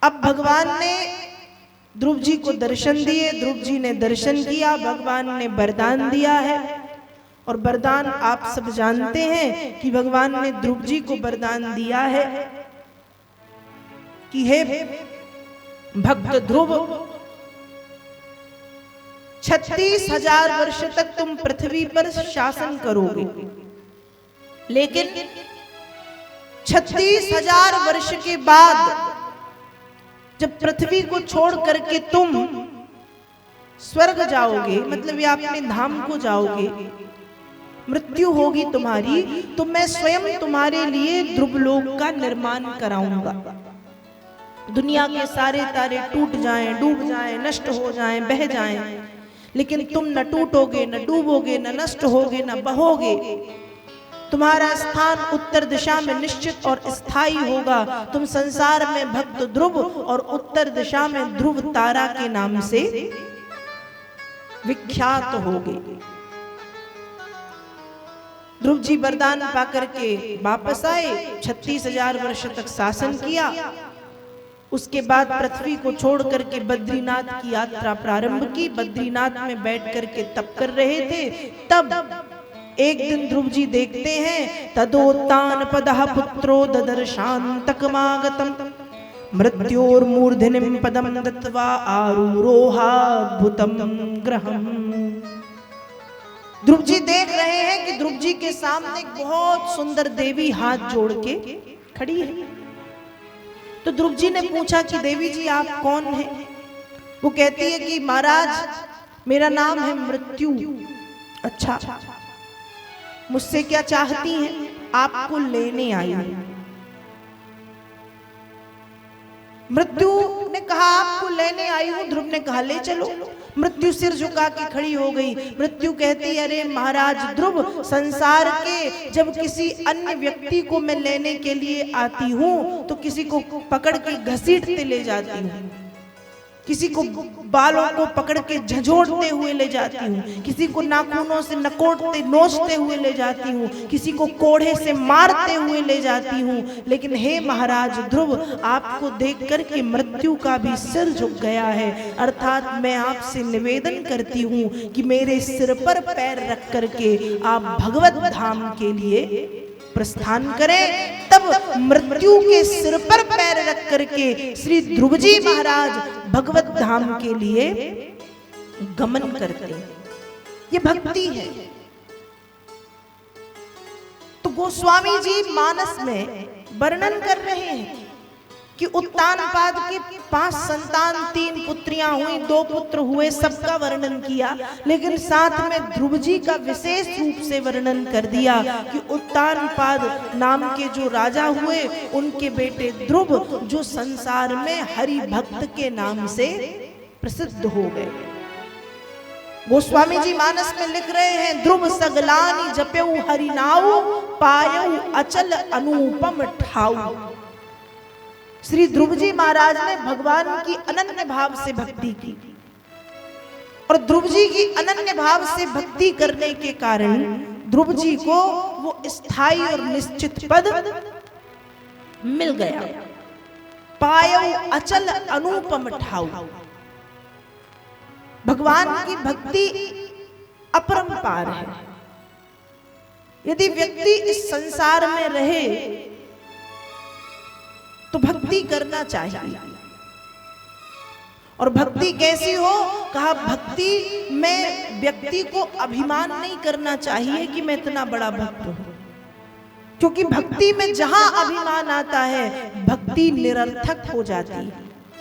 अब भगवान ने ध्रुव जी को दर्शन दिए, ध्रुव जी ने दर्शन किया, भगवान ने वरदान दिया है। और वरदान आप सब जानते हैं कि भगवान ने ध्रुव जी को वरदान दिया है कि हे भक्त ध्रुव, 36,000 वर्ष तक तुम पृथ्वी पर शासन करोगे, लेकिन 36,000 वर्ष के बाद जब पृथ्वी को छोड़ करके तुम स्वर्ग जाओगे, मतलब या अपने धाम को जाओगे, मृत्यु होगी तुम्हारी, तो मैं स्वयं तुम्हारे लिए ध्रुवलोक का निर्माण कराऊंगा। दुनिया के सारे तारे टूट जाएं, डूब जाएं, नष्ट हो जाएं, बह जाएं, लेकिन तुम न टूटोगे, न डूबोगे, न नष्ट होगे, न बहोगे। तुम्हारा स्थान उत्तर दिशा में निश्चित और स्थायी होगा। तुम संसार में भक्त ध्रुव और उत्तर दिशा में ध्रुव तारा के नाम से विख्यात होगे। ध्रुव जी वरदान पाकर के वापस आए, 36,000 वर्ष तक शासन किया। उसके बाद पृथ्वी को छोड़ करके बद्रीनाथ की यात्रा प्रारंभ की। बद्रीनाथ में बैठ करके तप कर रहे थे, तब एक दिन ध्रुव जी देखते हैं, तदोत्तान पदः पुत्रो ददर्शान्तकमागतम् मृत्योर्मूर्धनिं पदं दत्त्वा आरूरोहाद्भुतं ग्रहम्। ध्रुव जी देख रहे हैं कि ध्रुव जी के सामने एक बहुत सुंदर देवी हाथ जोड़ के खड़ी है। तो ध्रुव जी ने पूछा कि देवी जी आप कौन हैं? वो कहती है कि महाराज मेरा नाम है मृत्यु। अच्छा, मुझसे क्या चाहती हैं? आपको लेने आई हूं। मृत्यु ने कहा आपको लेने आई हूं। ध्रुव ने कहा ले चलो। मृत्यु सिर झुका के खड़ी हो गई। मृत्यु कहती अरे महाराज ध्रुव, संसार के जब किसी अन्य व्यक्ति को मैं लेने के लिए आती हूं तो किसी को पकड़ के घसीटते ले जाती हूं, किसी को बालों को पकड़ के झंझोड़ते हुए ले जाती हूँ, किसी को नाखूनों से नकोड़ते नोचते हुए ले जाती हूँ, किसी को कोड़े से मारते हुए ले जाती हूँ। लेकिन हे महाराज ध्रुव, आपको देख करके मृत्यु का भी सिर झुक गया है। अर्थात मैं आपसे निवेदन करती हूँ कि मेरे सिर पर पैर रख करके आप भगवत धाम के लिए प्रस्थान करें। तब मृत्यु के सिर पर पैर रख करके श्री ध्रुव जी महाराज भगवत धाम के लिए गमन करते हैं। ये भक्ति है। तो गोस्वामी जी मानस में वर्णन कर रहे हैं कि उत्तानपाद के 5 संतान, 3 पुत्रियां हुई, 2 पुत्र हुए, सबका वर्णन किया। लेकिन साथ में ध्रुव जी का विशेष रूप से वर्णन कर दिया कि उत्तानपाद नाम के जो राजा हुए उनके बेटे ध्रुव जो संसार में हरि भक्त के नाम से प्रसिद्ध हो गए। गोस्वामी जी मानस में लिख रहे हैं, ध्रुव सगलानि जप्यउ हरि नाउ पायउ अचल अनुपम ठाउ। श्री ध्रुव जी महाराज ने भगवान की अनन्य भाव से भक्ति की और ध्रुव जी की अनन्य भाव से भक्ति करने के कारण ध्रुव जी को वो स्थायी और निश्चित पद मिल गया। पायउ अचल अनुपम ठाउ। भगवान की भक्ति अपरंपार है। यदि व्यक्ति इस संसार में रहे तो भक्ति करना चाहिए। और भक्ति कैसी हो? कहा भक्ति में व्यक्ति को अभिमान नहीं करना चाहिए कि मैं इतना बड़ा भक्त हूं, क्योंकि भक्ति में जहां अभिमान आता है भक्ति निरर्थक हो जाती है।